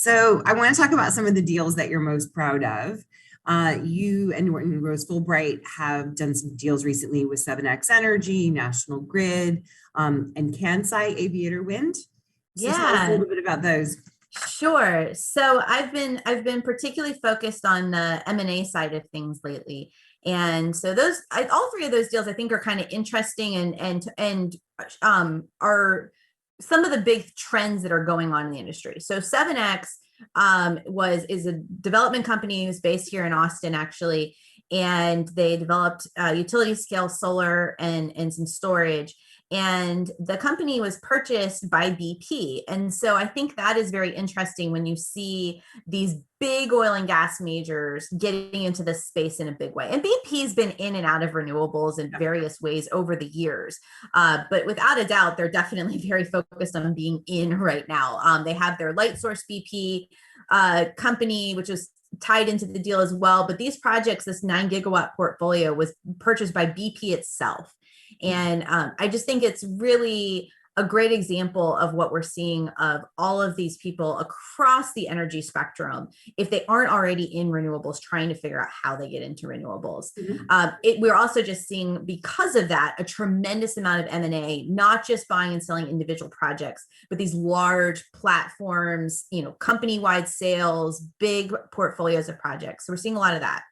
So I want to talk about some of the deals that you're most proud of. You and Norton Rose Fulbright have done some deals recently with 7X Energy, National Grid, and Kansai Aviator Wind. So tell us a Yeah, little bit about those. sure. So I've been particularly focused on the M&A side of things lately. And so all three of those deals I think are kind of interesting and are some of the big trends that are going on in the industry. So 7X was is a development company who's based here in Austin actually, and they developed utility scale solar and some storage, and the company was purchased by BP. And so I think that is very interesting when you see these big oil and gas majors getting into this space in a big way. And BP's been in and out of renewables in various ways over the years. But without a doubt, they're definitely very focused on being in right now. They have their Light Source BP company, which is tied into the deal as well. But these projects, this 9 gigawatt portfolio was purchased by BP itself. And I just think it's really a great example of what we're seeing of all of these people across the energy spectrum, if they aren't already in renewables, trying to figure out how they get into renewables. Mhm. We're also just seeing, because of that, a tremendous amount of M&A, not just buying and selling individual projects, but these large platforms, company-wide sales, big portfolios of projects. So we're seeing a lot of that.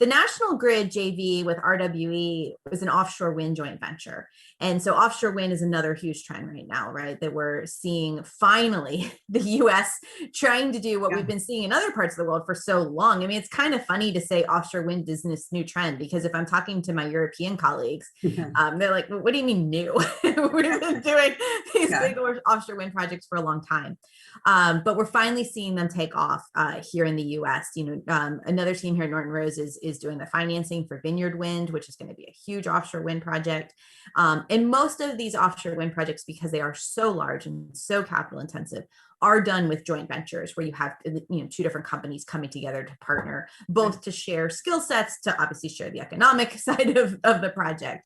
The National Grid JV with RWE was an offshore wind joint venture. And so offshore wind is another huge trend right now, right? That we're seeing finally the US trying to do what Yeah. we've been seeing in other parts of the world for so long. I mean, it's kind of funny to say offshore wind is this new trend, because if I'm talking to my European colleagues, they're like, what do you mean new? We've been doing these Yeah. big offshore wind projects for a long time. But we're finally seeing them take off here in the US. Another team here at Norton Rose is doing the financing for Vineyard Wind, which is going to be a huge offshore wind project. And most of these offshore wind projects, because they are so large and so capital intensive, are done with joint ventures where you have two different companies coming together to partner, both to share skill sets, to obviously share the economic side of the project.